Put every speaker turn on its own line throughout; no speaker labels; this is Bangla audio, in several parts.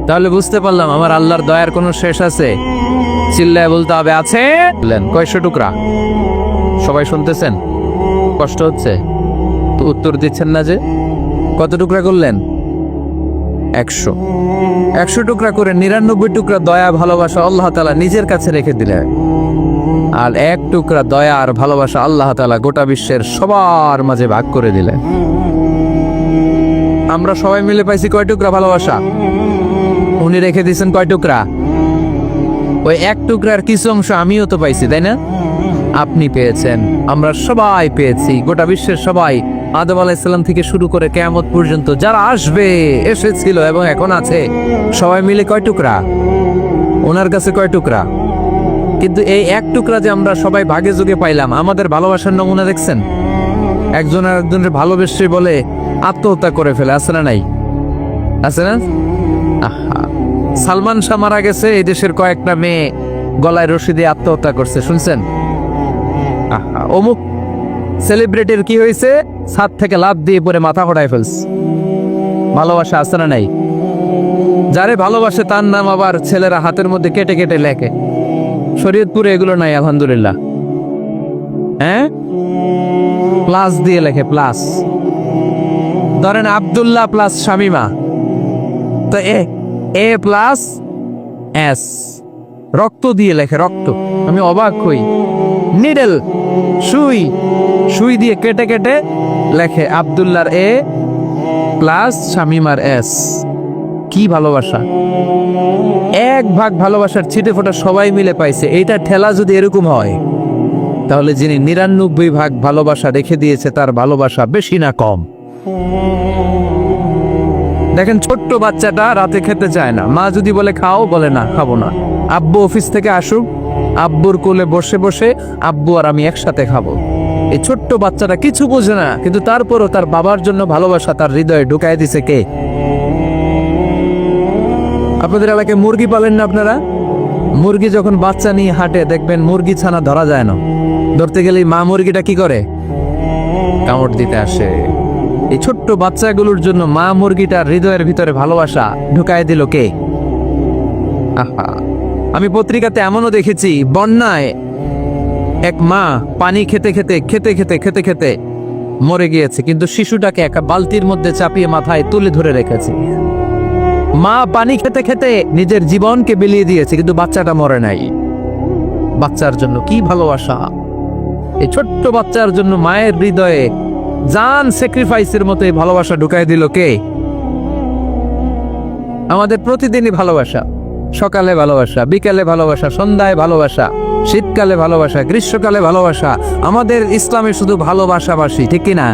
তাহলে বুঝতে পারলাম আমার আল্লাহর দয়ার কোনো শেষ আছে? চিল্লায় বলতে হবে আছে। কয়শো টুকরা? সবাই শুনতেছেন? কষ্ট হচ্ছে তো উত্তর দিচ্ছেন না যে? কত টুকরা করলেন? 100। 100 টুকরা করে 99 টুকরা দয়া ভালোবাসা আল্লাহ তাআলা নিজের কাছে রেখে দিলেন, আর 1 টুকরা দয়া আর ভালোবাসা আল্লাহ তাআলা গোটা বিশ্বের সবার মাঝে ভাগ করে দিলেন। আমরা সবাই মিলে পাইছি কয় টুকরা ভালোবাসা? উনি রেখে দিয়েছেন কয় টুকরা? ওই 1 টুকরার কিছু অংশ আমিও তো পাইছি, তাই না? আপনি পেয়েছেন, আমরা সবাই পেয়েছি, গোটা বিশ্বের সবাই, আদম আলাইহিস সালাম থেকে শুরু করে কিয়ামত পর্যন্ত যারা আসবে, এসেছিল এবং এখন আছে, সবাই মিলে কয় টুকরা? ওনার কাছে কয় টুকরা? কিন্তু এই 1 টুকরা যে আমরা সবাই ভাগে যোগে পাইলাম, আমাদের ভালোবাসার নমুনা দেখছেন? একজন আর একজনের ভালোবেসে বলে আত্মহত্যা করে ফেলে, আছে না নাই? আছে না? আহা, সালমান শাহ মারা গেছে, এই দেশের কয়েকটা মেয়ে গলায় রশি দিয়ে আত্মহত্যা করছে, শুনছেন? আহা, অমুক সেলিব্রিটির কি হয়েছে, ছাদ থেকে লাফ দিয়ে পরে মাথা ফোড়ায় ফেলছে। ভালোবাসা আছে না নাই? যারে ভালোবাসে তার নাম আবার ছেলেরা হাতের মধ্যে কেটে কেটে লেখে। শরীয়তপুরে এগুলো নাই আলহামদুলিল্লাহ। হ্যাঁ, প্লাস দিয়ে লেখে, প্লাস। ধরেন আব্দুল্লাহ প্লাস শামিমা, তো এ প্লাস এস, রক্ত দিয়ে লেখে, রক্ত। আমি অবাক হই, নিডেল, সুই, সুই দিয়ে কেটে কেটে লেখে আব্দুল্লাহর এ প্লাস শামিমার এস। কি ভালোবাসা! 1 ভাগ ভালোবাসার ছিটে ফোটা সবাই মিলে পাইছে। এইটা ঠেলা যদি এরকম হয়, তাহলে যিনি 99 ভাগ ভালোবাসা রেখে দিয়েছে তার ভালোবাসা বেশি না কম? দেখেন, ছোট্ট বাচ্চাটা রাতে খেতে চায় না, মা যদি বলে খাও, বলে না, খাবো না। আব্বু অফিস থেকে আসুক, আব্বুর কোলে বসে বসে আব্বু আর আমি একসাথে খাবো। এই ছোট্ট বাচ্চাটা কিছু বোঝে না, কিন্তু তারপরও তার বাবার জন্য ভালোবাসা তার হৃদয়ে ঢুকায় দিছে কে? আপনাদের এলাকায় মুরগি পালেন না আপনারা? মুরগি যখন বাচ্চা নিয়ে হাঁটে, দেখবেন মুরগি ছানা ধরা যায় না, ধরতে গেলে মা মুরগিটা কি করে? কামড় দিতে আসে। এই ছোট্ট বাচ্চাগুলোর জন্য মা মুরগিটার হৃদয়ের ভিতরে ভালোবাসা ঢুকায় দিল কে? আহা, আমি পত্রিকাতে এমনও দেখেছি, বন্যায় এক মা পানি খেতে খেতে খেতে খেতে খেতে খেতে মরে গিয়েছে, কিন্তু শিশুটাকে একটা বালতির মধ্যে চাপিয়ে মাথায় তুলে ধরে রেখেছে। মা পানি খেতে খেতে নিজের জীবনকে বিলিয়ে দিয়েছে, কিন্তু বাচ্চাটা মরে নাই। বাচ্চার জন্য কি ভালোবাসা! এই ছোট্ট বাচ্চার জন্য মায়ের হৃদয়ে জান স্যাক্রিফাইসের মতো এই ভালোবাসা ঢুকায় দিল কে? আমাদের প্রতিদিনই ভালোবাসা, সকালে ভালোবাসা, বিকালে ভালোবাসা, সন্ধ্যায় ভালোবাসা, শীতকালে ভালোবাসা, গ্রীষ্মকালে ভালোবাসা। আমাদের ইসলামে শুধু ভালোবাসাবাসি, ঠিক কিনা?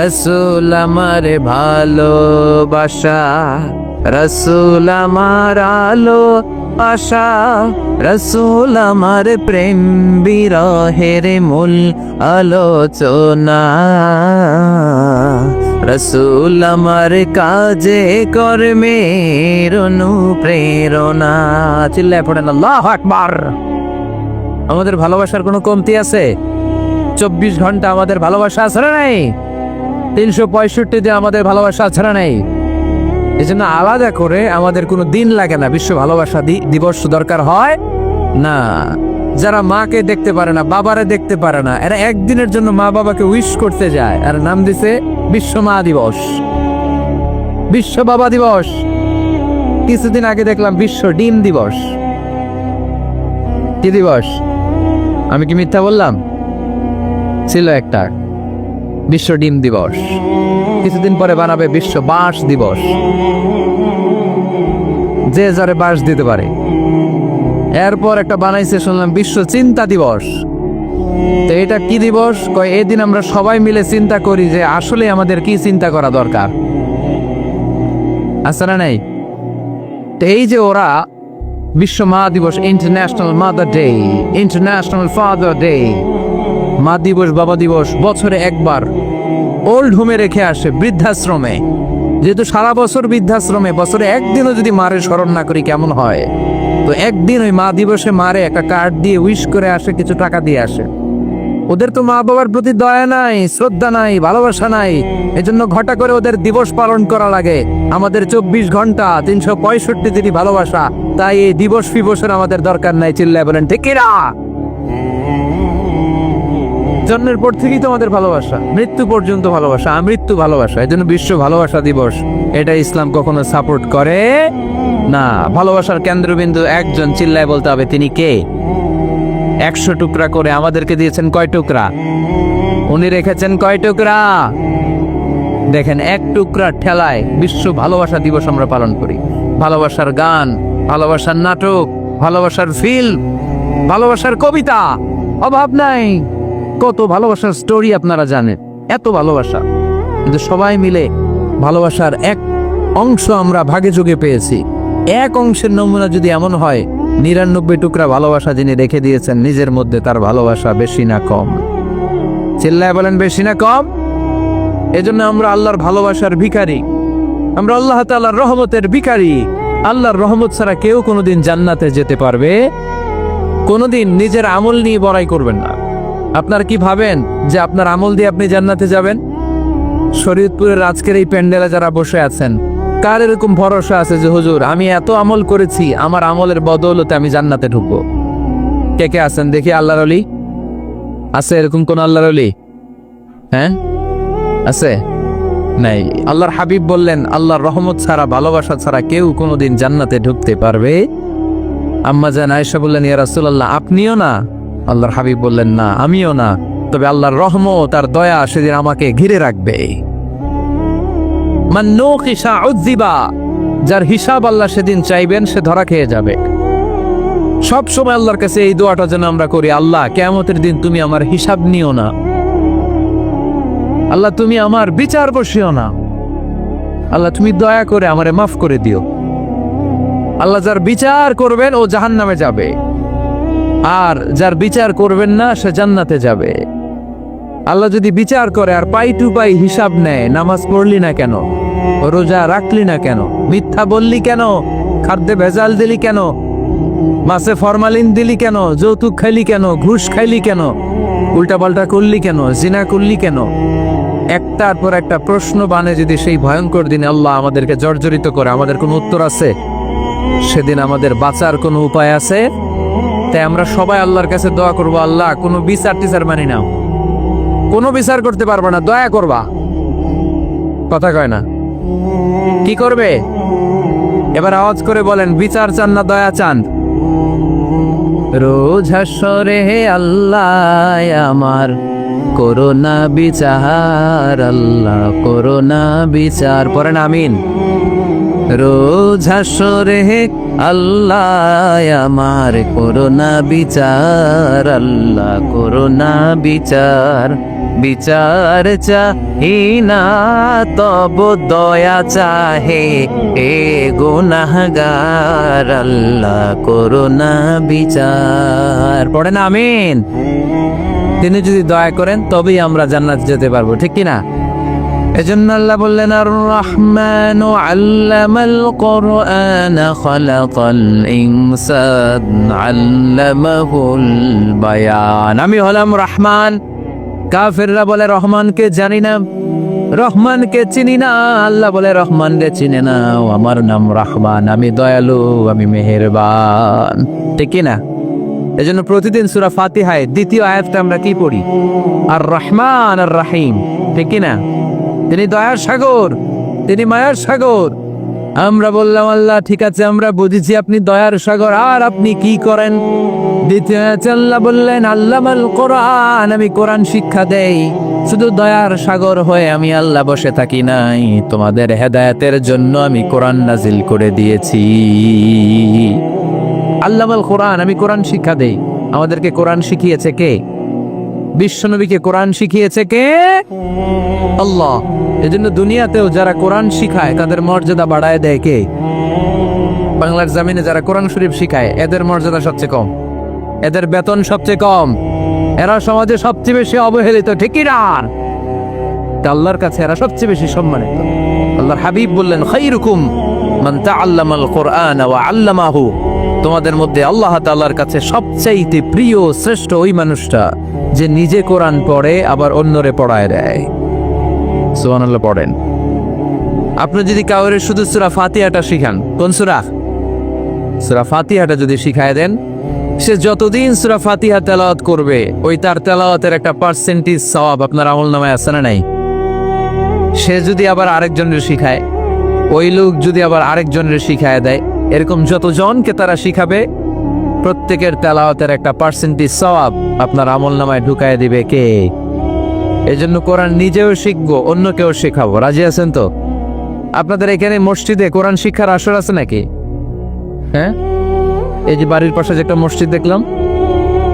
রাসূল আমারে ভালোবাসা, রাসূল আমার আলো আশা, রাসূল আমার প্রেম বিরহের মূল আলোচনা, রাসূল আমার কাজে কর্মের অনুপ্রেরণা। চিল্লায় পড়েন আল্লাহু আকবার। আমাদের ভালোবাসার কোনো কমতি আছে? 24 ঘন্টা আমাদের ভালোবাসা আছে না নাই? 365 দিন আমাদের ভালোবাসা আছে না নাই? এই জন্য আলাদা করে আমাদের কোনো দিন লাগে না, বিশ্ব ভালোবাসা দিবস দরকার হয় না। যারা মাকে দেখতে পারে না, বাবারে দেখতে পারে না, এরা একদিনের জন্য মা বাবাকে উইশ করতে যায়, আর নাম দিছে বিশ্ব মা দিবস, বিশ্ব বাবা দিবস। কিছুদিন আগে দেখলাম বিশ্ব ডিম দিবস। কি দিবস? আমি কি মিথ্যা বললাম? ছিল একটা বিশ্ব ডিম দিবস। কিছুদিন পরে বানাবে বিশ্ব বাঁশ দিবস, যে যারে বাঁশ দিতে পারে। এরপর একটা বানাইছে শুনলাম বিশ্ব চিন্তা দিবস। তো এটা কি দিবস? কয় এই দিন আমরা সবাই মিলে চিন্তা করি যে আসলে আমাদের কি চিন্তা করা দরকার, আছে না নাই? তো এই যে ওরা বিশ্ব মা দিবস, international mother day, international father day, মা দিবস, বাবা দিবস, বছরে একবার ওল্ড হোমে রেখে আসে, বৃদ্ধাশ্রমে। যেহেতু সারা বছর বৃদ্ধাশ্রমে, বছরে একদিনও যদি মারে স্মরণ না করি কেমন হয়? তো একদিন ওই মা দিবসে মারে একটা কার্ড দিয়ে উইশ করে আসে, কিছু টাকা দিয়ে আসে। ওদের তো মা বাবার প্রতি দয়া নাই, শ্রদ্ধা নাই, ভালোবাসা নাই। এজন্য ঘটা করে ওদের দিবস পালন করা লাগে। আমাদের 24 ঘন্টা 365 দিনই ভালোবাসা, তাই এই দিবস ফিবসের আমাদের দরকার নাই। চিল্লায় বলেন ঠিক কিনা? জন্মের পর থেকেই তো আমাদের ভালোবাসা, মৃত্যু পর্যন্ত ভালোবাসা, আমৃত্যু ভালোবাসা। এই জন্য বিশ্ব ভালোবাসা দিবস। এটা ইসলাম কখনো সাপোর্ট করে না। ভালোবাসার কেন্দ্রবিন্দু একজন, চিল্লায় বলতে হবে তিনি কে। 100 টুকরা করে আমাদেরকে দিয়েছেন কয় টুকরা? উনি রেখেছেন কয় টুকরা? দেখেন, 1 টুকরা ঠেলায় বিশ্ব ভালোবাসা দিবস আমরা পালন করি। ভালোবাসার গান, ভালোবাসার নাটক, ভালোবাসার ফিল্ম, ভালোবাসার কবিতা, অভাব নাই। কত ভালোবাসার স্টোরি আপনারা জানেন, এত ভালোবাসা। কিন্তু সবাই মিলে ভালোবাসার এক অংশ আমরা ভাগে যোগে পেয়েছি। এক অংশের নমুনা যদি এমন হয়, 99 টুকরা ভালোবাসা যিনি রেখে দিয়েছেন নিজের মধ্যে, তার ভালোবাসা বেশি না কম? চিল্লায় বলেন বেশি না কম? এজন্য আমরা আল্লাহর ভালোবাসার ভিখারি, আমরা আল্লাহ তাআলার রহমতের ভিখারি। আল্লাহর রহমত ছাড়া কেউ কোনোদিন জান্নাতে যেতে পারবে? কোনোদিন নিজের আমল নিয়ে বড়াই করবেন না। আপনার কি ভাবেন যে আপনার আমল দিয়ে আপনি জান্নাতে যাবেন? শরীয়তপুরের আজকের এই প্যান্ডেলে যারা বসে আছেন, কার এরকম ভরসা আছে যে হুজুর আমি এত আমল করেছি, আমার আমলের বদৌলতে আমি জান্নাতে ঢুকবো? কে কে আছেন দেখি? আল্লাহর ওলি আছে? এরকম কোন আল্লাহর ওলি? হ্যাঁ, আছে? নাই। আল্লাহর হাবিব বললেন, আল্লাহর রহমত ছাড়া, ভালোবাসা ছাড়া কেউ কোনোদিন জান্নাতে ঢুকতে পারবে? আম্মা জান আয়েশা বললেন, ইয়া রাসূলুল্লাহ আপনিও না? আল্লাহর হাবিব বললেন, না আমিও না, তবে আল্লাহর রহমত আর দয়া সেদিন আমাকে ঘিরে রাখবে। মান নুকিশা উযিবা, যার হিসাব আল্লাহ সেদিন চাইবেন সে ধরা খেয়ে যাবে। সব সময় আল্লাহর কাছে এই দোয়াটা যেন আমরা করি, আল্লাহ কিয়ামতের দিন তুমি আমার হিসাব নিও না, আল্লাহ তুমি আমার বিচার বসিও না, আল্লাহ তুমি দয়া করে আমারে মাফ করে দিও। আল্লাহ যার বিচার করবেন ও জাহান্নামে যাবে, আর যার বিচার করবেন না সে জান্নাতে যাবে। আল্লাহ যদি বিচার করে আর পাই টু পাই হিসাব নেয়, নামাজ পড়লি না কেন, রোজা রাখলি না কেন, মিথ্যা বললি কেন, খাদ্যে ভেজাল দিলি কেন, মাছে ফরমালিন দিলি কেন, যৌতুক খাইলি কেন, ঘুষ খাইলি কেন, উল্টাপাল্টা করলি কেন, জিনা করলি কেন, একটার পর একটা প্রশ্ন বানে যদি সেই ভয়ঙ্কর দিনে আল্লাহ আমাদেরকে জর্জরিত করে, আমাদের কোনো উত্তর আছে? সেদিন আমাদের বাঁচার কোনো উপায় আছে? তাই আমরা সবাই আল্লাহর কাছে দোয়া করবো, আল্লাহ কোনো বিচার টিচার মানি না, কোনো বিচার করতে পারবো না, দয়া করবা। কথা কয় না? কি করবে? এবার আওয়াজ করে বলেন, বিচার চান না দয়া চান? রোজ হাসরে হে আল্লাহ আমার করোনা বিচার, আল্লাহ করোনা বিচার। পড়েন আমিন। রোজ হাসরে হে আল্লাহ আমার করোনা বিচার, আল্লাহ করোনা বিচার। বিচার চাহি না তব দয়া চাহে এ গুনাহগার, আল্লাহ করোনা বিচার। পড়েন আমিন। তিনি যদি দয়া করেন তবেই আমরা জান্নাত যেতে পারবো, ঠিক কিনা? এজন্য আল্লাহ বললেন, আর রহমান আল্লামাল কোরআন খালাকাল ইনসান আল্লামাহুল বায়ান। আমি হলাম রহমান। কাফেররা বলে রহমানকে জানি না, রহমানকে চিনি না। আল্লাহ বলে রহমানকে চিনে না, আমার নাম রহমান, আমি দয়ালু, আমি মেহেরবান, ঠিক কিনা? এজন্য প্রতিদিন সূরা ফাতিহায় দ্বিতীয় আয়াতটা আমরা কি পড়ি? আর রহমান আর রাহিম, ঠিক কিনা? তিনি দয়ার সাগর, তিনি মায়ার সাগর। আমরা বললাম, আল্লাহ ঠিক আছে আমরা বুঝেছি আপনি দয়ার সাগর, আর আপনি কি করেন? দ্বিতীয় আয়াতে আল্লাহ বললেন, আল্লামাল কোরআন, আমি কোরআন শিক্ষা দেই। শুধু দয়ার সাগর হয়ে আমি আল্লাহ বসে থাকি নাই, তোমাদের হেদায়েতের জন্য আমি কোরআন নাজিল করে দিয়েছি। আল্লামাল কোরআন, আমি কোরআন শিক্ষা দেই। আমাদেরকে কোরআন শিখিয়েছে কে? বিশ্বনবীকে কোরআন শিখিয়েছে কে? আল্লাহ। এজন্য দুনিয়াতেও যারা কোরআন শিখায় তাদের মর্যাদা বাড়ায় দেয় কে? বাংলার জমিনে যারা কোরআন শরীফ শিখায় এদের মর্যাদা সবচেয়ে কম, এদের বেতন সবচেয়ে কম, এরা সমাজে সবচেয়ে বেশি অবহেলিত, ঠিক কি না? আল্লাহর কাছে এরা সবচেয়ে বেশি সম্মানিত। আল্লাহর হাবিব বললেন, খায়রুকুম মান তাআল্লামাল কোরআন ওয়া আল্লামাহু, তোমাদের মধ্যে আল্লাহ তাআলার কাছে সবচাইতে প্রিয় শ্রেষ্ঠ ওই মানুষটা যে নিজে কোরআন পড়ে আবার অন্যরে পড়ায় দেয়। সুবহানাল্লাহ পড়েন। আপনি যদি কাউরে শুধু সূরা ফাতিহাটা শিখান, কোন সূরা? সূরা ফাতিহাটা যদি শিখায় দেন, সে যতদিন সূরা ফাতিহা তেলাওয়াত করবে ওই তার তেলাওয়াতের একটা পার্সেন্টেজ সওয়াব আপনার আমলনামায় আছে না নাই? সে যদি আবার আরেকজনের শিখায়, ওই লোক যদি আবার আরেকজনের শিখায় দেয়, এরকম যতজনকে তারা শিখাবে প্রত্যেকের তেলাওয়াতের একটা পার্সেন্টেজ সওয়াব আপনার আমলনামায় ঢুকায় দিবে কে? এজন্য কোরআন নিজেও শিখবো, অন্যকেও শেখাবো। রাজি আছেন তো? আপনাদের এখানে মসজিদে কোরআন শিক্ষার আসর আছে নাকি? হ্যাঁ, এই যে বাড়ির পাশে যে একটা মসজিদ দেখলাম,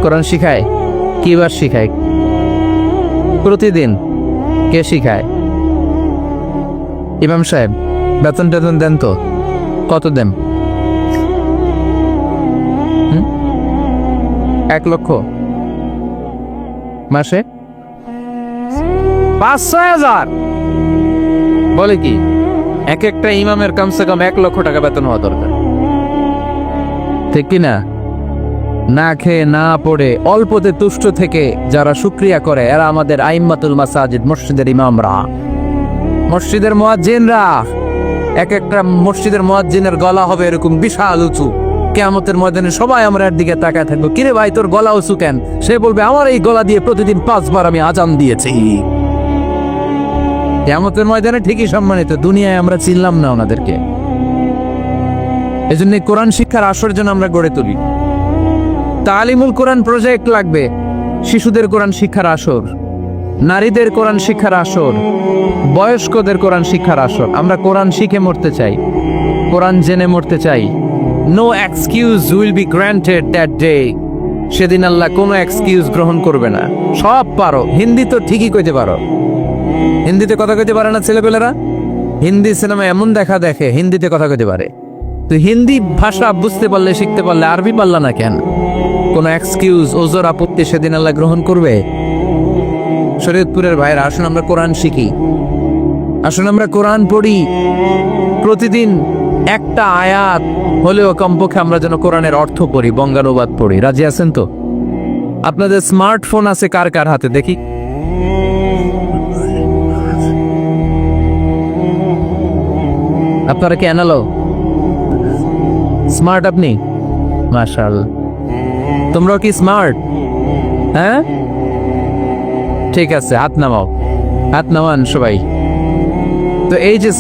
কোরআন শিখায়। কিবার শিখায়? প্রতিদিন। কে শিখায়? ইমাম সাহেব। বেতন টেতন দেন তো? কত দেন? 1 লক্ষ মাসে? 5-6 হাজার? বলে কি? এক একটা ইমামের কমসে কম 1 লক্ষ টাকা বেতন হওয়া দরকার, ঠিক কিনা? না খেয়ে না পড়ে অল্পতে তুষ্ট থেকে যারা শুকরিয়া করে এরা আমাদের আইম্মাতুল মাসাজিদ, মসজিদের ইমামরা, মসজিদের মুয়াজ্জিনরা। এক একটা মসজিদের মুয়াজ্জিনের গলা হবে এরকম বিশাল উঁচু। কিয়ামতের ময়দানে সবাই আমরা এর দিকে তাকায় থাকবো, কিরে ভাই তোর গলা উঁচু কেন? সে বলবে আমার এই গলা দিয়ে প্রতিদিন 5 বার আমি আজান দিয়েছি। কিয়ামতের ময়দানে ঠিকই সম্মানিত, দুনিয়ায় আমরা চিনলাম না ওনাদেরকে। এজন্য কোরআন শিক্ষার আসর যেন আমরা গড়ে তুলি। তালিমুল কোরআন প্রজেক্ট লাগবে, শিশুদের কোরআন শিক্ষার আসর, নারীদের কোরআন শিক্ষার আসর, বয়স্কদের কোরআন শিক্ষার আসর। আমরা কোরআন শিখে মরতে চাই, কোরআন জেনে মরতে চাই। No excuse will be granted that day. সেদিন আল্লাহ কোনো এক্সকিউজ গ্রহণ করবে না। সব পারো, হিন্দি তো ঠিকই কইতে পারো। হিন্দিতে কথা কইতে পারে না ছেলেপেলেরা? হিন্দি সিনেমা এমন দেখা দেখে হিন্দিতে কথা কইতে পারে। তো হিন্দি ভাষা বুঝতে পারলে, শিখতে পারলে আরবি পারলা না কেন? কোন এক্সকিউজ, ওজর, আপত্তি সেদিন আল্লাহ গ্রহণ করবে? শরীয়তপুরের ভাইরা, আসুন আমরা কোরআন শিখি, আসুন আমরা কোরআন পড়ি। প্রতিদিন একটা আয়াত হলেও কমপক্ষে আমরা যেন কোরআনের অর্থ পড়ি, বঙ্গানুবাদ পড়ি। রাজি আছেন তো? আপনাদের স্মার্টফোন আছে কার কার হাতে দেখি? আপনারা কি অ্যানালগ? স্মার্ট আপনি? মাশাআল্লাহ। তোমরাও কি স্মার্ট? হ্যাঁ, ঠিক আছে, হাত নামাও, হাত নামান সবাই। তো এই যে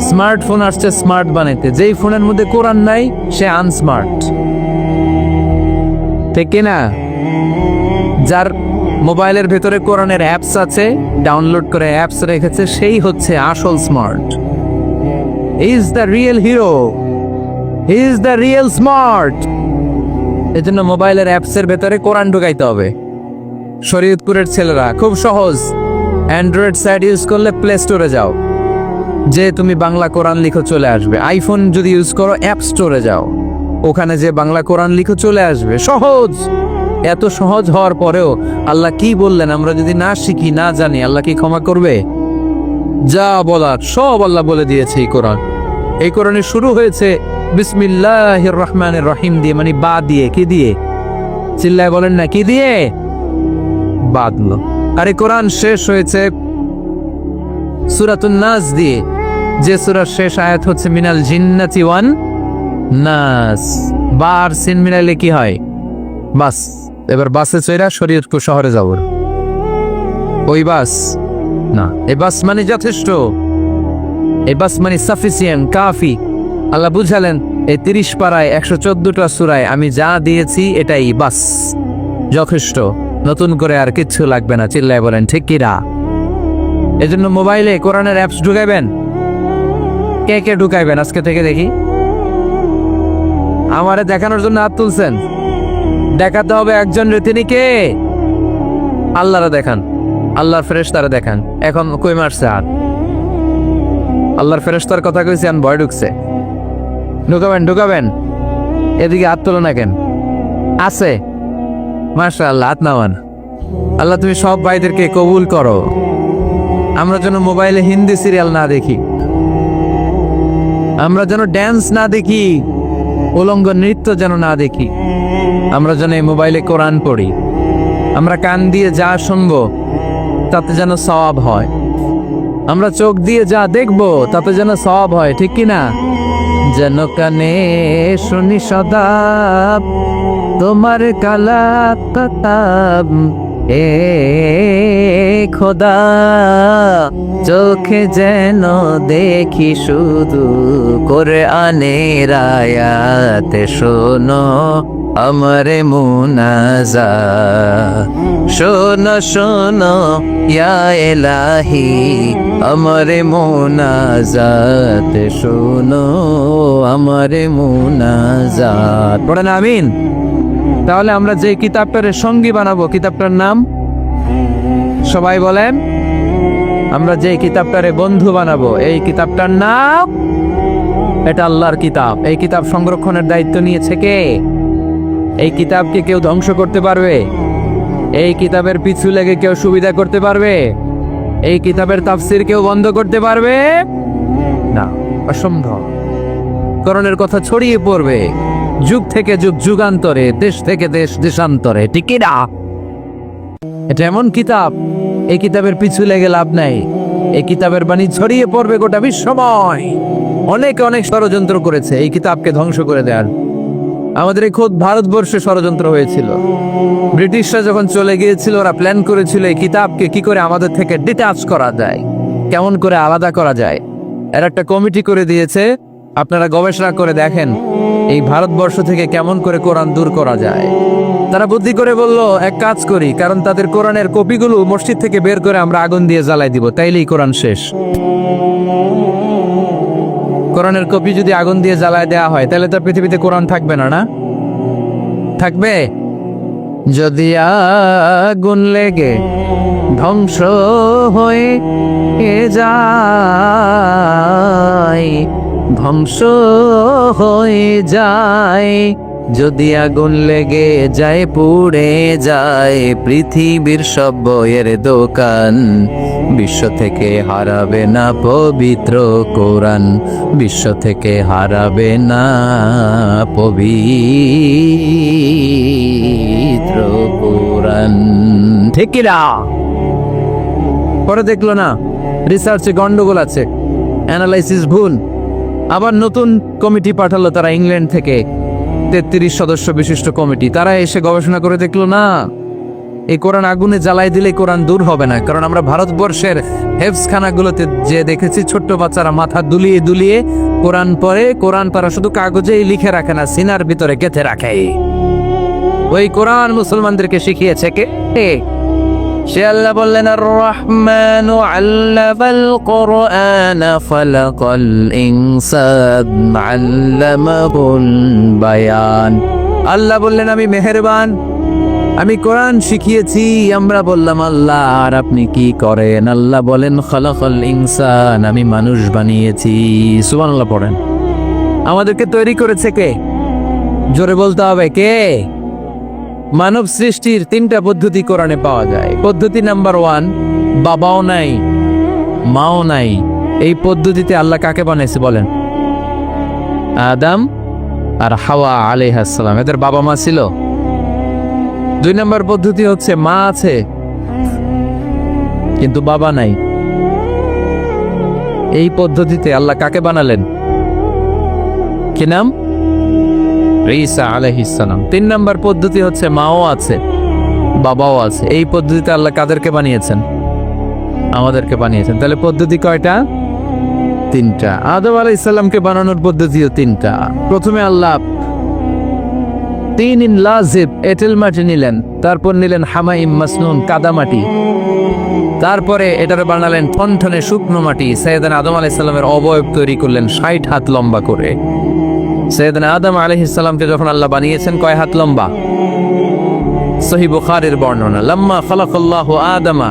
স্মার্টফোন আসছে স্মার্ট বানাইতে। যেই ফোনের মধ্যে কোরআন নাই সে আনস্মার্ট, ঠিক কিনা? যার মোবাইলের ভেতরে কোরআনের অ্যাপস আছে, ডাউনলোড করে অ্যাপস রেখেছে, সেই হচ্ছে আসল smart. He is the real hero, he is the real smart. এজন্য মোবাইলের অ্যাপসের ভেতরে কোরআন ঢুকাইতে হবে। শরীয়তপুরের ছেলেরা খুব সহজ, অ্যান্ড্রয়েড সাইট ইউজ করলে প্লে স্টোরে যাও, যে তুমি বাংলা কোরআন লিখো চলে আসবে। আইফোন যদি ইউজ করো অ্যাপ স্টোরে যাও, ওখানে যে বাংলা কোরআন লিখো চলে আসবে। সহজ। এত সহজ হওয়ার পরেও আল্লাহ কি বললেন আমরা যদি না শিখি, না জানি, আল্লাহ কি ক্ষমা করবে? যা বলার সব আল্লাহ বলে দিয়েছে এই কোরআন। এই কোরআনে শুরু হয়েছে বিসমিল্লাহির রহমানির রহিম দিয়ে, মানে বা দিয়ে। কি দিয়ে? চিল্লায় বলেন না, কি দিয়ে? বাদলো। আর এই কোরআন শেষ হয়েছে সূরাতুন নাস দিয়ে, যে সূরার শেষ আয়াত হচ্ছে মিনাল জিন্নাতি ওয়ান নাস। বার সিন মিলাইলে কি হয়? বাস। এবার বাসে চড়া শরীয়তপুর শহরে যাব। ওই বাস না, এই বাস মানে যথেষ্ট, এই বাস মানে সাফিসিয়েন্ট, কাফি। আল্লাহ বুঝালেন এই 30 পারায় 114টা সূরায় আমি যা দিয়েছি এটাই বাস, যথেষ্ট। নতুন করে আর কিচ্ছু লাগবে না। চিল্লায় বলেন ঠিক কিনা? এজন্য মোবাইলে কোরআনের অ্যাপস ঢুকাইবেন। কে কে ঢুকাইবেন আজকে থেকে দেখি? আমারে দেখানোর জন্য হাত তুলছেন? দেখাতে হবে একজন রে, তিনি কে? আল্লাহরা দেখান, আল্লাহর ফেরেশতারা দেখান। এখন কই মারছে হাত? আল্লাহর ফেরেশতার কথা কইছি, আন ভয় ঢুকছে। ঢুকাবেন ঢুকাবেন। এদিকে হাত তোলো না কেন? আছে? মাশাআল্লাহ, হাত নামান। আল্লাহ তুমি সব ভাইদেরকে কবুল করো। আমরা যেন মোবাইলে হিন্দি সিরিয়াল না দেখি, আমরা যেন ড্যান্স না দেখি, উলঙ্গ নৃত্য যেন না দেখি। আমরা যেন এই মোবাইলে কোরআন পড়ি, আমরা কান দিয়ে যা শুনবো তাতে যেন সওয়াব হয়, আমরা চোখ দিয়ে যা দেখবো তাতে যেন সওয়াব হয়, ঠিক কি না? যেন কানে শুনি সদা তোমার কালা কাতাব, এ খোদা চোখে যেন দেখি শুধু কোরআনের আয়াত, শোনো আমারে মুনাজা, শোনো শোনো ইয়া ইলাহি আমারে মুনাজাত, শোনো আমারে মুনাজাত। পড়েন আমিন। তাহলে আমরা যে কিতাবটার সঙ্গী বানাবো, কিতাবটার নাম সবাই বলেন। আমরা যে কিতাবটারে বন্ধু বানাবো, এই কিতাবটার নাম, এটা আল্লাহর কিতাব। এই কিতাব সংরক্ষণের দায়িত্ব নিয়েছে কে? এই কিতাবকে কেউ ধ্বংস করতে পারবে? এই কিতাবের পিছু লেগে কেউ সুবিধা করতে পারবে? এই কিতাবের তাফসির কেউ বন্ধ করতে পারবে না, অসম্ভব। কোরআনের কথা ছড়িয়ে পড়বে যুগ থেকে যুগ, যুগান্তরে, দেশ থেকে দেশ, দেশান্তরে, ঠিক কি না? এটা এমন কিতাব, এই কিতাবের পিছু লেগে লাভ নাই। এই কিতাবের বাণী ছড়িয়ে পড়বে গোটা বিশ্বময়। অনেকে অনেক ষড়যন্ত্র করেছে এই কিতাবকে ধ্বংস করে দেওয়ার। আমাদের এই খোদ ভারতবর্ষে ষড়যন্ত্র হয়েছিল। ব্রিটিশরা যখন চলে গিয়েছিল, ওরা প্ল্যান করেছিল এই কিতাবকে কি করে আমাদের থেকে ডিটাচ করা যায়, কেমন করে আলাদা করা যায়। এর একটা কমিটি করে দিয়েছে, আপনারা গবেষণা করে দেখেন এই ভারতবর্ষ থেকে কেমন করে কোরআন দূর করা যায়। তারা বুদ্ধি করে বলল, এক কাজ করি, কারণ তাদের কোরআনের কপিগুলো মসজিদ থেকে বের করে আমরা আগুন দিয়ে জ্বালাই দিব, তাইলেই কোরআন শেষ। কোরআনের কপি যদি আগুন দিয়ে জ্বালায় দেওয়া হয়, তাহলে তো পৃথিবীতে কোরআন থাকবে না, না থাকবে? যদি আগুন লেগে ধ্বংস হয়ে যায়, ধ্বংস হয়ে যায়, যদি আগুন লেগে যায়, পুড়ে যায় পৃথিবীর সব বইয়ের দোকান, বিশ্ব থেকে হারাবে না পবিত্র কোরআন, বিশ্ব থেকে হারাবে না পবিত্র কোরআন, ঠিক কি না? পরে দেখলো না রিসার্চে গন্ডগোল আছে, অ্যানালাইসিস ভুল। আবার নতুন কমিটি পাঠালো তারা ইংল্যান্ড থেকে, 33 সদস্য বিশিষ্ট কমিটি। তারা এসে গবেষণা করে দেখলো না, এই কোরআন আগুনে জ্বালাই দিলে কোরআন দূর হবে না। কারণ আমরা ভারতবর্ষের হেফজখানাগুলোতে যে দেখেছি, ছোট্ট বাচ্চারা মাথা দুলিয়ে দুলিয়ে কোরআন পড়ে। কোরআন তারা শুধু কাগজেই লিখে রাখে না, সিনার ভিতরে গেঁথে রাখে। ওই কোরআন মুসলমানদেরকে শিখিয়েছে কে? সে আল্লাহ বললেন, আর রহমানু আল্লামাল কোরআন ফালাকাল ইনসান আল্লামাহুল বায়ান। আল্লাহ বললেন, আমি মেহেরবান, আমি কোরআন শিখিয়েছি। আমরা বললাম, আল্লাহ আর আপনি কি করেন? আল্লাহ বলেন, খালাকাল ইনসান, আমি মানুষ বানিয়েছি। সুবহানাল্লাহ পড়েন। আমাদেরকে তৈরি করেছে কে? জোরে বলতে হবে, কে? মানব সৃষ্টির 3টা পদ্ধতি কোরআনে পাওয়া যায়। পদ্ধতি নাম্বার 1, বাবাও নাই মাও নাই। এই পদ্ধতিতে আল্লাহ কাকে বানাইছে বলেন? আদম আর হাওয়া আলাইহিস সালাম, এদের বাবা মা ছিল। 2 নম্বর পদ্ধতি হচ্ছে মা আছে কিন্তু বাবা নাই। এই পদ্ধতিতে আল্লাহ কাকে বানালেন? কি নাম? ঈসা আলাইহিস সালাম। 3 নম্বর পদ্ধতি হচ্ছে মাও আছে বাবাও আছে। এই পদ্ধতিতে আল্লাহ কাদেরকে বানিয়েছেন? আমাদেরকে বানিয়েছেন। তাহলে পদ্ধতি কয়টা? 3টা। আদম আলাইহিস সালামকে বানানোর পদ্ধতিও 3টা। প্রথমে আল্লাহ 3 লাজিব এঁটেল মাটি নিলেন, তারপর নিলেন হামাইম মাসনুন কাদা মাটি, তারপরে এটারে বানালেন ঠনঠনে শুকনো মাটি। সাইয়েদনা আদম আলাইহিস সালামের অবয়ব তৈরি করলেন 60 হাত লম্বা করে। সাইয়েদনা আদম আলাইহিস সালামকে যখন আল্লাহ বানিয়েছেন, কয় হাত লম্বা? সহিহ বুখারীর বর্ণনা, লাম্মা খালাকাল্লাহু আদামা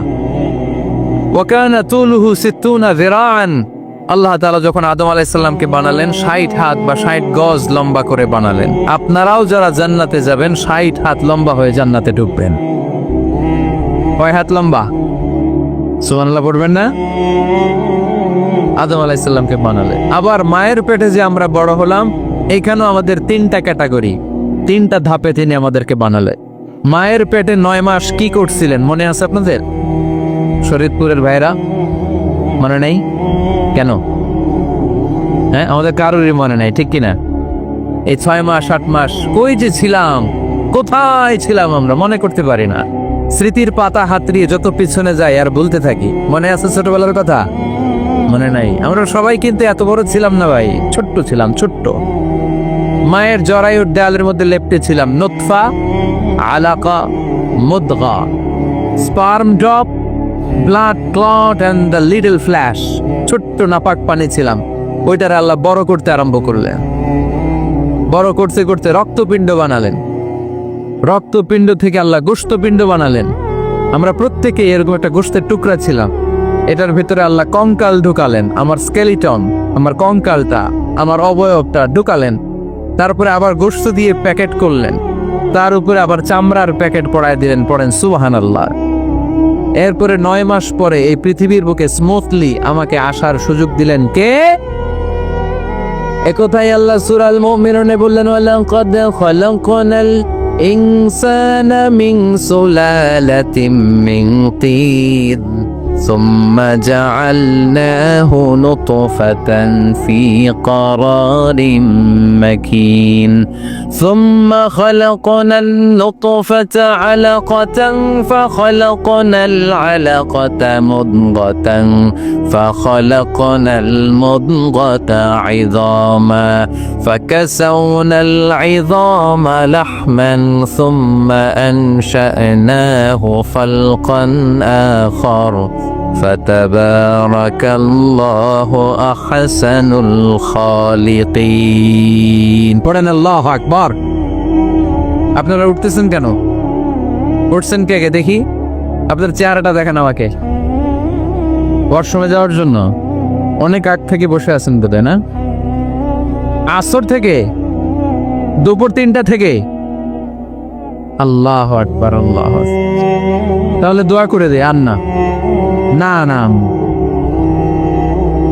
ওয়া কানা তুলুহু 60 যিরাআন। আল্লাহ তাআলা যখন আদম আলাইহিস সালামকে বানালেন, 60 হাত বা 60 গজ লম্বা করে বানালেন। আপনারাও যারা জান্নাতে যাবেন, 60 হাত লম্বা হয়ে জান্নাতে ঢুকবেন। কয় হাত লম্বা? সুবহানাল্লাহ পড়বেন না? আদম আলাইহিস সালামকে বানালেন। আবার মায়ের পেটে যে আমরা বড় হলাম, এইখানেও আমাদের 3টা ক্যাটাগরি, 3টা ধাপে তিনি আমাদেরকে বানালেন। মায়ের পেটে 9 মাস কি করছিলেন মনে আছে আপনাদের? শরীয়তপুরের ভাইরা মনে নেই কেন? হ্যাঁ, আমাদের কারোরই মনে নাই, ঠিক কিনা? এই 6 মাস 8 মাস কই যে ছিলাম, কোথায় ছিলাম আমরা মনে করতে পারি না। স্মৃতির পাতা হাতড়িয়ে যত পিছনে যাই আর বলতে থাকি। মনে আছে ছোটবেলার কথা? মনে নাই। আমরা সবাই কিন্তু এত বড় ছিলাম না ভাই, ছোট্ট ছিলাম, ছোট্ট। মায়ের জরায়ুর দেয়ালের মধ্যে লেপ্টে ছিলাম নুতফা, আলাকা, মুদগা, sperm drop, blood clot and the little flash. ছোট্ট নাপাক পানি ছিলাম। ওইটারে আল্লাহ বড় করতে আরম্ভ করলেন। বড় করতে করতে রক্তপিণ্ড বানালেন। রক্তপিণ্ড থেকে আল্লাহ গোশতপিণ্ড বানালেন। আমরা প্রত্যেকে এরকম একটা গোশতের টুকরা ছিলাম। এটার ভিতরে আল্লাহ কঙ্কাল ঢুকালেন, আমার স্কেলিটন, আমার কঙ্কালটা, আমার অবয়বটা ঢুকালেন। তারপরে আবার গোশত দিয়ে প্যাকেট করলেন, তার উপরে আবার চামড়ার প্যাকেট পড়ায় দিলেন। পড়েন সুবহানাল্লাহ। এরপরে 9 মাস পরে এই পৃথিবীর বুকে স্মুথলি আমাকে আসার সুযোগ দিলেন কে? একথাই আল্লাহ সূরা আল মুমিনুনে বললেন, ওয়ালাকাদ খালাকনাল ইনসানা মিন সুলালাতিন মিন তিন ثم جعلناه نطفة في قرار مكين ثم خلقنا النطفة علقة فخلقنا العلقة مضغة فخلقنا المضغة عظاما فكسونا العظام لحما ثم أنشأناه خلقا آخر فتبارك الله أحسن الخالقين। পড়েন আল্লাহু আকবার। আপনারা উঠতেছেন কেন? উঠছেন কে কে দেখি? আপনার চেহারাটা দেখেন আমাকে। ওয়াশরুমে যাওয়ার জন্য অনেক আগ থেকে বসে আছেন বোধহয়, না? আসর থেকে, দুপুর 3টা থেকে। আল্লাহু আকবার, আল্লাহু আকবার। তাহলে দোয়া করে দে। আর না না না,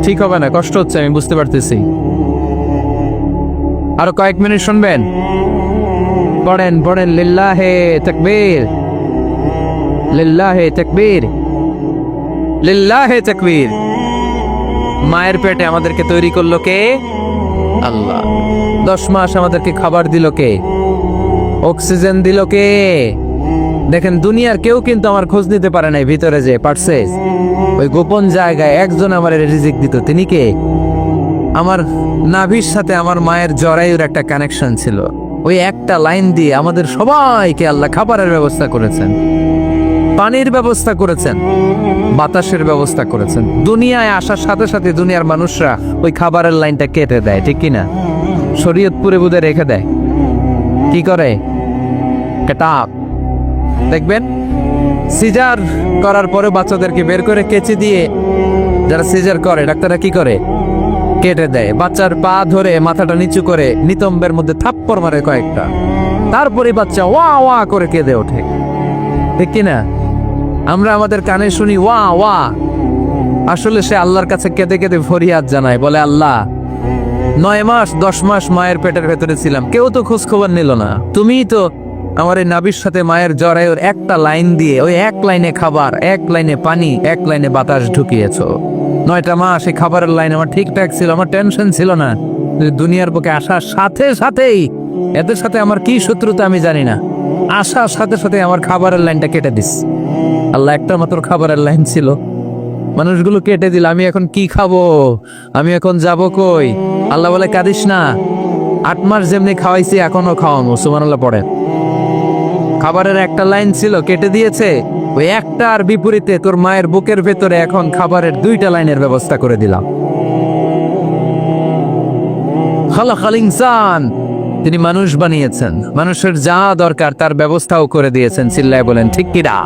ঠিক হবে না, কষ্ট হচ্ছে, আমি বুঝতে পারতেছি। আরো কয়েক মিনিট শুনবেন। পড়েন পড়েন, লিল্লাহে তাকবীর, লিল্লাহে তাকবীর, লিল্লাহে তাকবীর। মায়ের পেটে আমাদেরকে তৈরি করলো কে? আল্লাহ। 10 মাস আমাদেরকে খাবার দিল কে? অক্সিজেন দিল কে? দেখেন, দুনিয়ার কেউ কিন্তু আমার খোঁজ নিতে পারে নাই। ভিতরে যে পারছে, ওই গোপন জায়গায় একজন আমার রিজিক দিত। তিনি কে? আমার নাভির সাথে আমার মায়ের জরায়ুর একটা কানেকশন ছিল। ওই একটা লাইন দিয়ে আমাদের সবাইকে আল্লাহ খাবারের ব্যবস্থা করেছেন, পানির ব্যবস্থা করেছেন, বাতাসের ব্যবস্থা করেছেন। দুনিয়ায় আসার সাথে সাথে দুনিয়ার মানুষরা ওই খাবারের লাইনটা কেটে দেয়, ঠিক কিনা? শরীয়তপুরে বুঝে রেখে দেয়। কি করে? কেটাপ। দেখবেন সিজার করার পরে বাচ্চাদেরকে বের করে কেচি দিয়ে, যারা সিজার করে ডাক্তাররা কি করে? কেটে দেয়। বাচ্চার পা ধরে মাথাটা নিচু করে নিতম্বের মধ্যে থাপ্পড় মারে কয়েকটা, তারপরে বাচ্চা ওয়া ওয়া করে কেঁদে ওঠে, ঠিক কিনা? আমরা আমাদের কানে শুনি ওয়া ওয়া, আসলে সে আল্লাহর কাছে কেঁদে কেঁদে ফরিয়াদ জানায়, বলে আল্লাহ 9 মাস 10 মাস মায়ের পেটের ভেতরে ছিলাম, কেউ তো খোঁজ খবর নিল না। তুমিই তো আমার এই নাভির সাথে মায়ের জরায়ুর একটা লাইন দিয়ে, ওই এক লাইনে খাবার, এক লাইনে পানি, এক লাইনে বাতাস ঢুকিয়েছো। 9টা মাস এই খাবারের লাইন আমার ঠিকঠাক ছিল, আমার টেনশন ছিল না। দুনিয়ার বুকে আসার সাথে সাথেই, এদের সাথে আমার কি শত্রুতা আমি জানি না, আসার সাথে সাথে আমার খাবারের লাইনটা কেটে দিস। আল্লাহ একটা মাত্র খাবারের লাইন ছিল, মানুষগুলো কেটে দিল। আমি এখন কি খাবো? আমি এখন যাব কই? আল্লাহ বলে কাঁদিস না, 8 মাস যেমনি খাওয়াইছি এখনো খাওয়ানো। সুবহানাল্লাহ পড়ে। খাবারের একটা লাইন ছিল, কেটে দিয়েছে। ওই একটার বিপরীতে তোর মায়ের বুকের ভেতরে এখন খাবারের 2টা লাইনের ব্যবস্থা করে দিলাম। খালাকাল ইনসান, তিনি মানুষ বানিয়েছেন, মানুষের যা দরকার তার ব্যবস্থাও করে দিয়েছেন। চিল্লায় বলেন ঠিক কিনা?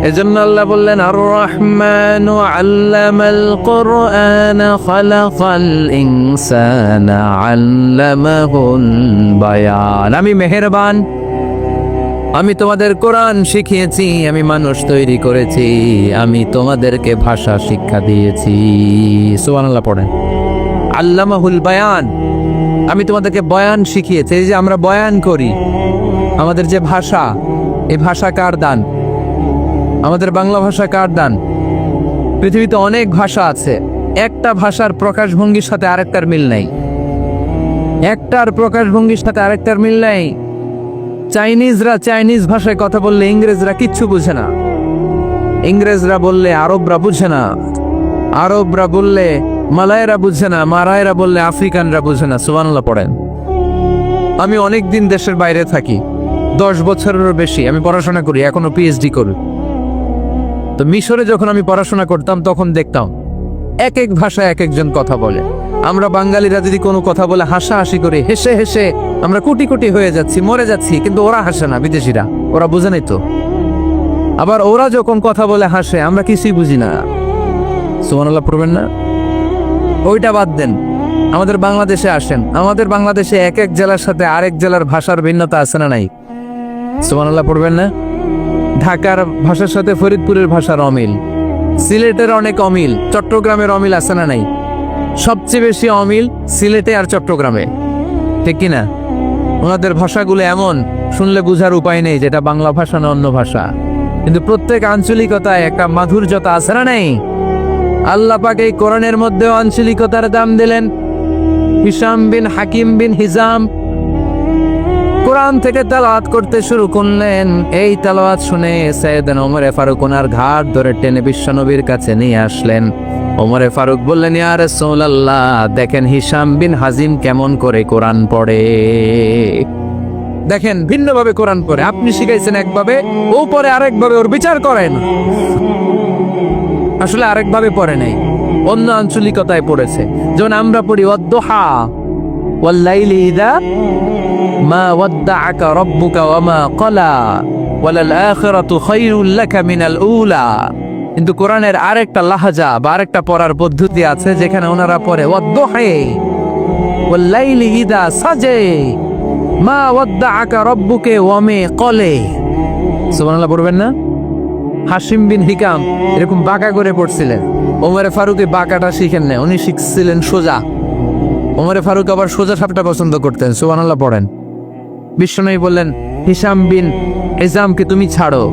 এজন্য আল্লাহ বললেন, আর রহমানু আল্লামাল কুরআন খালাকাল ইনসানা আল্লামাহুল বায়ান। আমি মেহেরবান, আমি তোমাদের কোরআন শিখিয়েছি, আমি মানুষ তৈরি করেছি, আমি তোমাদেরকে ভাষা শিক্ষা দিয়েছি। সুবহানাল্লাহ পড়েন। আল্লামাহুল বায়ান, আমি তোমাদেরকে বয়ান শিখিয়েছি। এই যে আমরা বয়ান করি, আমাদের যে ভাষা, এই ভাষা কার দান? আমাদের বাংলা ভাষা কার দান? পৃথিবীতে অনেক ভাষা আছে, একটা ভাষার প্রকাশভঙ্গির সাথে আরেকটার মিল নাই। একটার প্রকাশভঙ্গির সাথে আরেকটার মিল নাই। চাইনিজরা চাইনিজ ভাষায় কথা বললে ইংরেজরা কিচ্ছু বুঝে না, ইংরেজরা বললে আরবরা বুঝে না, আরবরা বললে মালায়রা বুঝে না, মারায়রা বললে আফ্রিকানরা বুঝে না। সুবহানাল্লাহ পড়েন। আমি অনেক দিন দেশের বাইরে থাকি, 10 বছরেরও বেশি আমি পড়াশোনা করি, এখনো পিএইচডি করি। তো মিশরে যখন আমি পড়াশোনা করতাম তখন দেখতাম এক এক ভাষায় এক একজন কথা বলে। আমরা বাঙালিরা যদি কোনো কথা বলে হাসাহাসি করে, হেসে হেসে আমরা কোটি কোটি হয়ে যাচ্ছি, মরে যাচ্ছি, কিন্তু ওরা হাসে না, বিদেশিরা, ওরা বুঝে নাই তো। আবার ওরা যখন কথা বলে হাসে, আমরা কিছুই বুঝি না। সুবহানাল্লাহ পড়বেন না? ওইটা বাদ দেন, আমাদের বাংলাদেশে আসেন। আমাদের বাংলাদেশে এক এক জেলার সাথে আরেক জেলার ভাষার ভিন্নতা আছে না নাই? সুবহানাল্লাহ পড়বেন না? ঢাকার ভাষার সাথে ফরিদপুরের ভাষার অমিল, সিলেটের অনেক অমিল, চট্টগ্রামের অমিল আছে না নাই? সবচেয়ে বেশি অমিল সিলেটে আর চট্টগ্রামে, ঠিক কিনা? ওনাদের ভাষাগুলো এমন, শুনলে বুঝার উপায় নেই যেটা বাংলা ভাষা না অন্য ভাষা, কিন্তু প্রত্যেক আঞ্চলিকতায় একটা মাধুর্যতা আছে না নাই? আল্লাহ পাক এই কোরআনের মধ্যে আঞ্চলিকতার দাম দিলেন। হিশাম বিন হাকিম বিন হিজাম কোরআন থেকে তেলাওয়াত করতে শুরু করলেন। এই তেলাওয়াত শুনে সাইয়েদনা ওমরে ফারুক ওনার ঘাট ধরে টেনে বিশ্বনবীর কাছে নিয়ে আসলেন। ওমরে ফারুক বললেন, ইয়া রাসূলুল্লাহ, দেখেন হিশাম বিন হাজিম কেমন করে কোরআন পড়ে। দেখেন ভিন্নভাবে কোরআন পড়ে, আপনি শিখাইছেন একভাবে, ও পরে আরেকভাবে, ওর বিচার করেন। আসলে আরেকভাবে পড়ে নাই, অন্য আঞ্চলিকতায় পড়েছে। যেমন আমরা পড়ি ওয়াদ-দুহা ওয়াল লাইলি ইযা মা ওয়াদ্দাআকা রাব্বুকা ওয়া মা ক্বালা ওয়ালাল আখিরাতু খায়রুল লাকা মিনাল উলা। কিন্তু কোরআনের আরেকটা লাহাজা বা আরেকটা পড়ার পদ্ধতি আছে, যেখানে ওনারা পড়ে ওয়াদ-দুহা ওয়াল লাইলি ইযা সাজা মা ওয়াদ্দাআকা রাব্বুকা ওয়া মা ক্বালা। সুবহানাল্লাহ পড়বেন না? হাশিম বিন হিকাম এরকম বাঁকা করে পড়ছিলেন। ওমরে ফারুক এই বাঁকাটা শিখেন না, উনি শিখছিলেন সোজা। ওমরে ফারুক আবার সোজা সাপটা পছন্দ করতেন। সুবহানাল্লাহ পড়েন। বিশ্বনবী বললেন, হিশাম বিন হিজামকে তুমি ছাড়ো।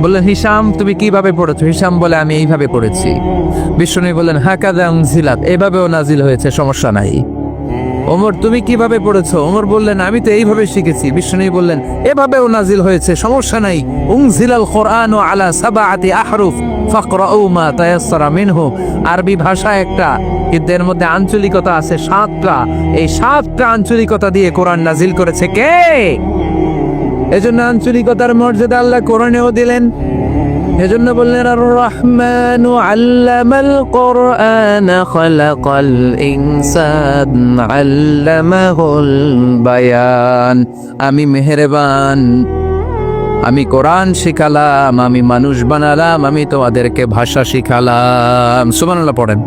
বললেন, হিশাম তুমি কিভাবে পড়েছো? হিশাম বলে, আমি এইভাবে পড়েছি। বিশ্বনবী বললেন, হাকাযা উনজিলাত, এভাবেও নাজিল হয়েছে, সমস্যা নাই। ওমর তুমি কিভাবে পড়েছো? ওমর বললেন, আমি তো এইভাবে শিখেছি। বিশ্বনবী বললেন, এভাবেও নাজিল হয়েছে, সমস্যা নাই। উনজিলাল কুরআনু আলা সাবআতি আহরুফ ফাকরাউ মা তায়াসসারা মিনহু। আরবি ভাষা একটা, কিন্তু এর মধ্যে আঞ্চলিকতা আছে 7টা। এই 7টা আঞ্চলিকতা দিয়ে কোরআন নাজিল করেছে কে? এজন্য আঞ্চলিকতার মর্যাদা আল্লাহ কোরআনেও দিলেন। এজন্য বললেন, আর রহমানু আল্লামাল কোরআন খালাকাল ইনসান আল্লামাহুল বায়ান। আমি মেহেরবান, আমি কোরআন শিখালাম, আমি মানুষ বানালাম, আমি তোমাদেরকে ভাষা শিখালাম। সুবহানাল্লাহ পড়েন।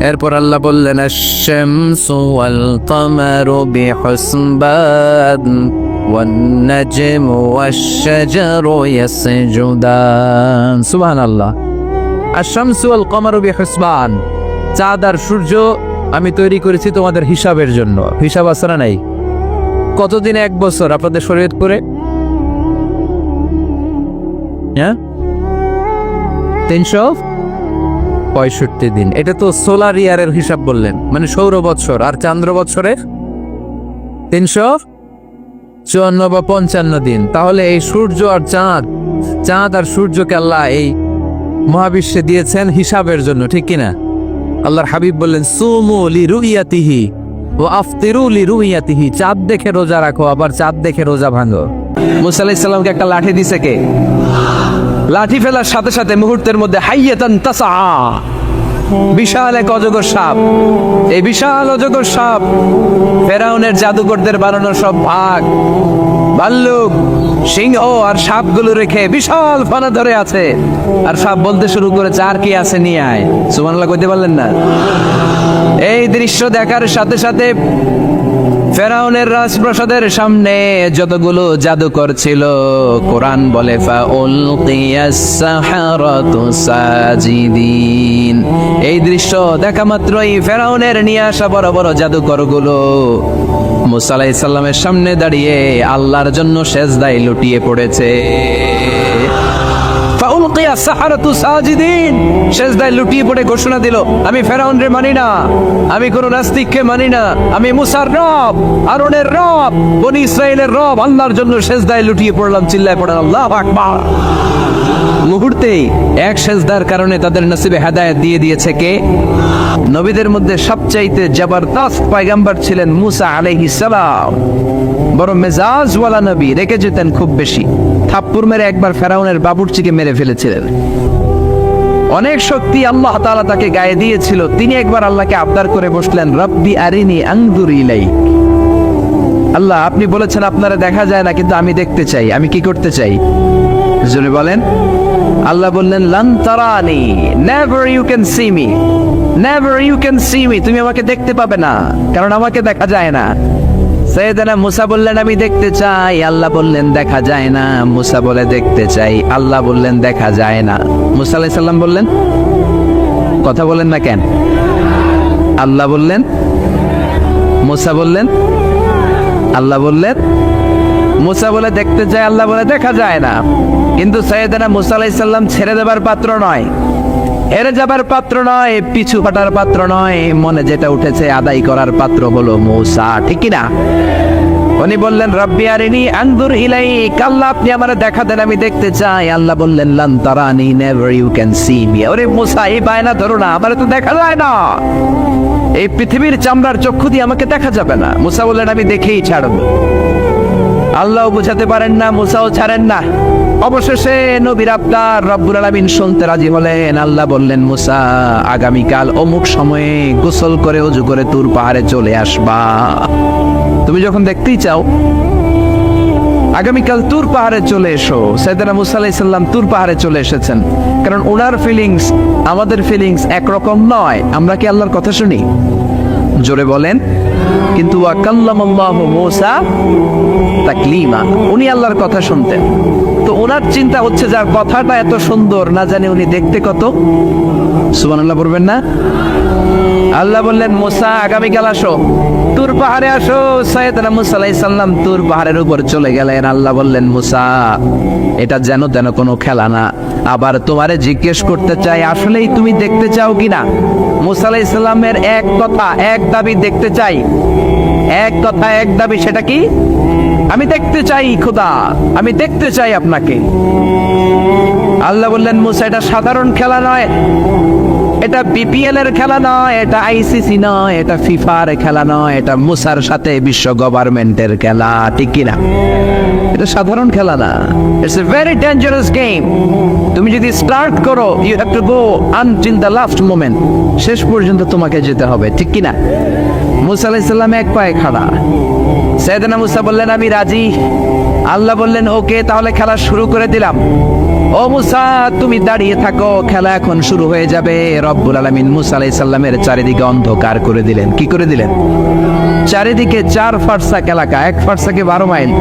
এরপর আল্লাহ বললেন, আশ-শামসু ওয়াল কামারু বিহুসবান ওয়ান নাজমু ওয়াশ-শাজারু ইয়াসজুদান। সুবহানাল্লাহ। আশ-শামসু ওয়াল কামারু বিহুসবান, চাঁদ আর সূর্য আমি তৈরি করেছি তোমাদের হিসাবের জন্য। হিসাব আছে না নাই? কতদিন এক বছর আপনাদের শরীয়তপুরে? 365 দিন। এটা তো সোলার ইয়ারের হিসাব বললেন, মানে সৌর বৎসর। আর চান্দ্র বৎসরের 354 বা 55 দিন। তাহলে এই সূর্য আর চাঁদ, চাঁদ আর সূর্যকে আল্লাহ এই মহাবিশ্বে দিয়েছেন হিসাবের জন্য, ঠিক কিনা? আল্লাহর হাবিব বললেন, সুমু লিরুইয়াতিহি ওয়া আফতিরু লিরুইয়াতিহি। চাঁদ দেখে রোজা রাখো, আবার চাঁদ দেখে রোজা ভাঙো। মুসা আলাইহিস সালামকে একটা লাঠি দিছে কে? লাঠি ফেলার সাথে সাথে মুহূর্তের মধ্যে হাইয়াতান তাসআ, বিশাল এক অজগর সাপ। এই বিশাল অজগর সাপ ফেরাউনের জাদুকরদের বানানো সব ভাগ, ভাল্লুক, সিংহ আর সাপগুলো রেখে বিশাল ফানা ধরে আছে। আর সাপ বলতে শুরু করেছে, আর কি আছে নিয়ে আয়। সুবহানাল্লাহ কইতে পারলেন না? এই দৃশ্য দেখার সাথে সাথে ফেরাউনের রাজপ্রাসাদের সামনে যতগুলো জাদুকর ছিল, কোরআন বলে ফাউলকিয়াস সাহারাতু সাজিদিন। এই দৃশ্য দেখা মাত্রই ফেরাউনের নিয়ে আসা বড় বড় জাদুকরগুলো মুসা আলাইহিস সালামের সামনে দাঁড়িয়ে আল্লাহর জন্য সেজদায় লুটিয়ে পড়েছে। ফাউলকিয়াস সাহারাতু সাজিদিন, সেজদায় লুটিয়ে পড়ে ঘোষণা দিল, আমি ফেরাউনরে মানি না, আমি কোন নাস্তিককে মানি না, আমি মুসার রব, হারুনের রব, বনি ইসরাইলের রব, আল্লাহর জন্য সেজদায় লুটিয়ে পড়লাম। চিল্লায় পড়েন আল্লাহু আকবার। মুহূর্তেই এক সেজদার কারণে তাদের নসিবে হেদায়েত দিয়ে দিয়েছে কে? নবীদের মধ্যে সবচাইতে জবরদস্ত পয়গম্বর ছিলেন মুসা আলাইহিস সালাম। বড় মেজাজওয়ালা নবী, রেখে যেতেন খুব বেশি। থাপ্পড় মেরে একবার ফেরাউনের বাবুর্চিকে মেরে ফেলেছিলেন। অনেক শক্তি আল্লাহ তাআলা তাকে গায়ে দিয়েছিল। তিনি একবার আল্লাহকে আবদার করে বসলেন, রব্বি আরিনি আনজুর ইলাইক। আল্লাহ, আপনি বলেছেন আপনারা দেখা যায় না, কিন্তু আমি দেখতে চাই। আমি কি করতে চাই? জোরে বলেন। আল্লাহ বললেন, লান তারানি, never you can see me, never you can see me. তুমি আমাকে দেখতে পাবে না, কারণ আমাকে দেখা যায় না। সাইয়েদনা মুসা বললেন, আমি দেখতে চাই। আল্লাহ বললেন, দেখা যায় না। মুসা বলে, দেখতে চাই। আল্লাহ বললেন, দেখা যায় না। মুসা আলাইহিস সালাম বললেন, কথা বলেন না কেন? আল্লাহ বললেন, মুসা বললেন, আল্লাহ বললেন। মুসা বলে দেখতে চাই, আল্লাহ বলে দেখা যায় না। কিন্তু সাইয়েদনা মুসা আলাইহিস সালাম ছেড়ে দেবার পাত্র নয়, হেরে যাবার পাত্র নয়, পিছু হটার পাত্র নয়। মনে যেটা উঠেছে আদায় করার পাত্র হলো মুসা, ঠিক কি না? উনি বললেন, রব্বি আরিনি আনজুর ইলাইক। আল্লাহ, আপনি আমারে দেখা দেন, আমি দেখতে চাই। আল্লাহ বললেন, লান তারানি, never you can see me. ওরে মুসা, এই বায়না ধরো না, আমারে তো দেখা যায় না। এই পৃথিবীর চামড়ার চক্ষু দিয়ে আমাকে দেখা যাবে না। মুসা বললেন, আমি দেখেই ছাড়বো। আল্লাহ বুঝাতে পারেন না, মুসাও ছাড়েন না। অবশেষে নবীর আবদার রব্বুল আলামিন শুনতে রাজি হলেন। আল্লাহ বললেন, মুসা, আগামীকাল অমুক সময়ে গোসল করে ওযু করে তুর পাহাড়ে চলে আসবা। তুমি যখন দেখতেই চাও, আগামীকাল তুর পাহাড়ে চলে এসো। সাইয়েদনা মুসা আলাইহিস সালাম তুর পাহাড়ে চলে এসেছেন, কারণ ওনার ফিলিংস আমাদের ফিলিংস একরকম নয়। আমরা কি আল্লাহর কথা শুনি? জোরে বলেন। কিন্তু ওয়া কাল্লামাল্লাহু মুসা তাকলিমা, উনি আল্লাহর কথা শুনতেন। তো ওনার চিন্তা হচ্ছে, যার কথাটা এত সুন্দর, না জানি উনি দেখতে কত। সুবহানাল্লাহ বলবেন না? আল্লাহ বললেন, মুসা, আগামীকাল আসো, তুর পাহাড়ে আসো। সাইয়েদনা মুসা আলাইহিস সালাম তুর পাহাড়ের উপর চলে গেলেন। আল্লাহ বললেন, মুসা, এটা যেন তেন কোনো খেলা না। আবার তোমারে জিজ্ঞেস করতে চাই, আসলেই তুমি দেখতে চাও কিনা? মুসা আলাইহিস সালামের এক কথা এক দাবি, দেখতে চাই। এক কথা এক দাবি, সেটা কি? আমি দেখতে চাই খোদা, আমি দেখতে চাই আপনাকে। আল্লাহ বললেন, মুসা, এটা সাধারণ খেলা নয়, এটা বিপিএল এর খেলা নয়, এটা আইসিসি নয়, এটা ফিফার খেলা নয়, এটা মুসার সাথে বিশ্ব গভর্নমেন্টের খেলা, ঠিক কিনা? এটা সাধারণ খেলা না। It's a very dangerous game. তুমি যদি স্টার্ট করো, you have to go until the last moment. শেষ পর্যন্ত তোমাকে যেতে হবে, ঠিক কিনা? মুসা আলাইহিস সালাম এক পায়ে খাড়া। সাইয়েদনা মুসা বললেন, আমি রাজি। আল্লাহ বললেন, ওকে, তাহলে খেলা শুরু করে দিলাম। ও মুসা, তুমি দাঁড়িয়ে থাকো, খেলা এখন শুরু হয়ে যাবে। রব্বুল আলামিন মুসা আলাইহিস সালামের চারিদিকে অন্ধকার করে দিলেন। কি করে দিলেন? চারিদিকে 4 ফারসাক এলাকা, 1 ফারসাকে 12 মাইল,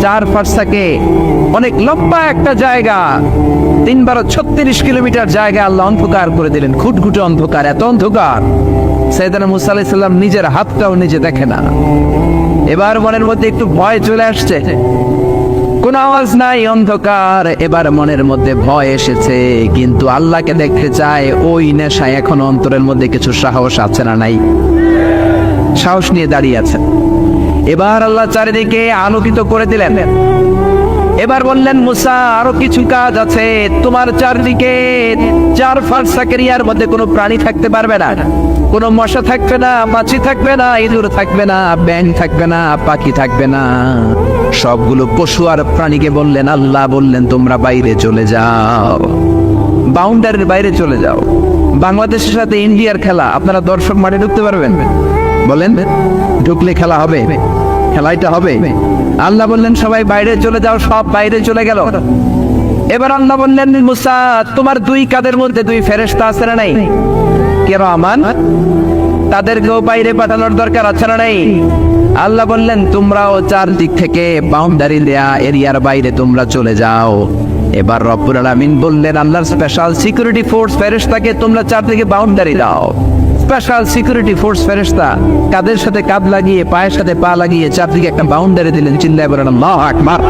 4 ফারসাকে অনেক লম্বা একটা জায়গা, 3 × 36 কিলোমিটার জায়গা আল্লাহ অন্ধকার করে দিলেন। খুটখুটে অন্ধকার, এত অন্ধকার সাইয়েদনা মুসা আলাইহিস সালাম নিজের হাতটাও নিজে দেখে না। এবার মনের মধ্যে একটু ভয় চলে আসছে। কোন আওয়াজ নাই, অন্ধকার। এবার মনের মধ্যে ভয় এসেছে, কিন্তু আল্লাহকে দেখতে চায়। ওই নেশায় এখন অন্তরের মধ্যে কিছু সাহস আছে না নাই? সাহস নিয়ে দাঁড়িয়ে আছেন। এবার আল্লাহ চারিদিকে আলোকিত করে দিলেন। এবার বললেন, মুসা, আরো কিছু কাজ আছে। তোমার চারদিকে 4 ফারসাক এরিয়ার মধ্যে কোনো প্রাণী থাকতে পারবে না। কোনো মশা থাকবে না, মাছি থাকবে না, ইঁদুর থাকবে না, ব্যাঙ থাকবে না, পাখি থাকবে না। সবগুলো পশু আর প্রাণীকে বললেন, আল্লাহ বললেন, তোমরা বাইরে চলে যাও, বাউন্ডারির বাইরে চলে যাও। বাংলাদেশের সাথে ইন্ডিয়ার খেলা, আপনারা দর্শক মাঠে ঢুকতে পারবেন? বলেন, ঢুকলে খেলা হবে? খেলাইটা হবে। আল্লাহ বললেন, সবাই বাইরে চলে যাও। সব বাইরে চলে গেল। এবার আল্লাহ বললেন, মুসা, তোমার 2 কাঁধের মধ্যে 2 ফেরেশতা আছে না নাই? কিরামান, তাদেরকেও বাইরে পাঠানোর দরকার আছে না নাই?
আল্লাহ বললেন তোমরাও চারদিক থেকে বাউন্ডারি দেয়া এরিয়ার বাইরে তোমরা চলে যাও। এবার রব্বুল আলামিন বললেন আল্লাহর স্পেশাল সিকিউরিটি ফোর্স ফেরেশতাকে তোমরা চারদিকে বাউন্ডারি দাও। স্পেশাল সিকিউরিটি ফোর্স ফেরেশতা কাদের সাথে কাঁধ লাগিয়ে পায়ের সাথে পা লাগিয়ে চারদিকে একটা বাউন্ডারি দিলেন। চিল্লায় বলেন আল্লাহু আকবার।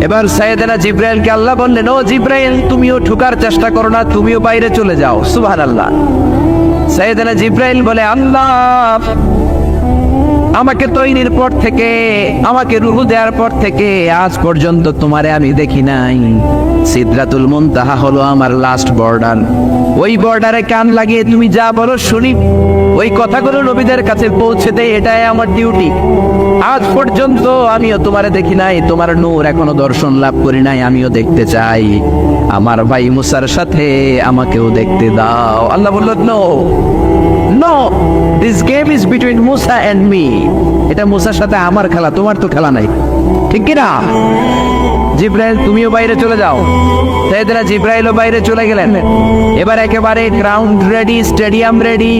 এবার সাইয়েদনা জিব্রাইলকে আল্লাহ বললেন ও জিব্রাইল তুমিও ঠুকার চেষ্টা করো না, তুমিও বাইরে চলে যাও। সুবহানাল্লাহ। সাইয়েদনা জিব্রাইল বলে আল্লাহ আমাকে তৈরির পর থেকে, আমাকে রূহ দেওয়ার পর থেকে আজ পর্যন্ত তোমারে আমি দেখি নাই। সিদরাতুল মুনতাহা হলো আমার লাস্ট বর্ডার। ওই বর্ডারে কান লাগিয়ে তুমি যা বলো শুনি, ওই কথাগুলো নবীদের কাছে পৌঁছে দেয়, এটাই আমার ডিউটি। আজ পর্যন্ত আমিও তোমারে দেখি নাই, তোমার নূর এখনো দর্শন লাভ করি নাই, আমিও দেখতে চাই। আমার ভাই মুসার সাথে আমাকেও দেখতে দাও। আল্লাহ বলল no no, this game is between মুসা এন্ড মি। এটা মুসার সাথে আমার খেলা, তোমার তো খেলা নাই, ঠিক কি না? জিব্রাইল তুমিও বাইরে চলে যাও। সাইয়েদনা জিব্রাইলও বাইরে চলে গেলেন। এবার একেবারে গ্রাউন্ড রেডি, স্টেডিয়াম রেডি।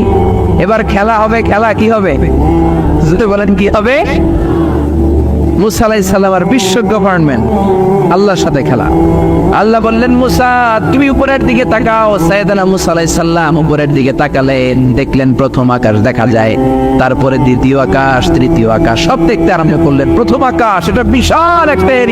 এবার খেলা হবে। খেলা কি হবে? যদি বলেন কি হবে? মুসা আলাইহিস সালাম আর বিশ্ব গভর্নমেন্ট আল্লাহর সাথে খেলা। আল্লাহ বললেন মুসা তুমি উপরের দিকে তাকাও। সাইয়েদনা মুসা আলাইহিস সালাম উপরের দিকে তাকালেন, দেখলেন প্রথম আকাশ দেখা যায়, তারপরে দ্বিতীয় আকাশ, তৃতীয় আকাশ, সব দেখতে আরম্ভ করলেন। প্রথম আকাশ এটা বিশাল একটা area।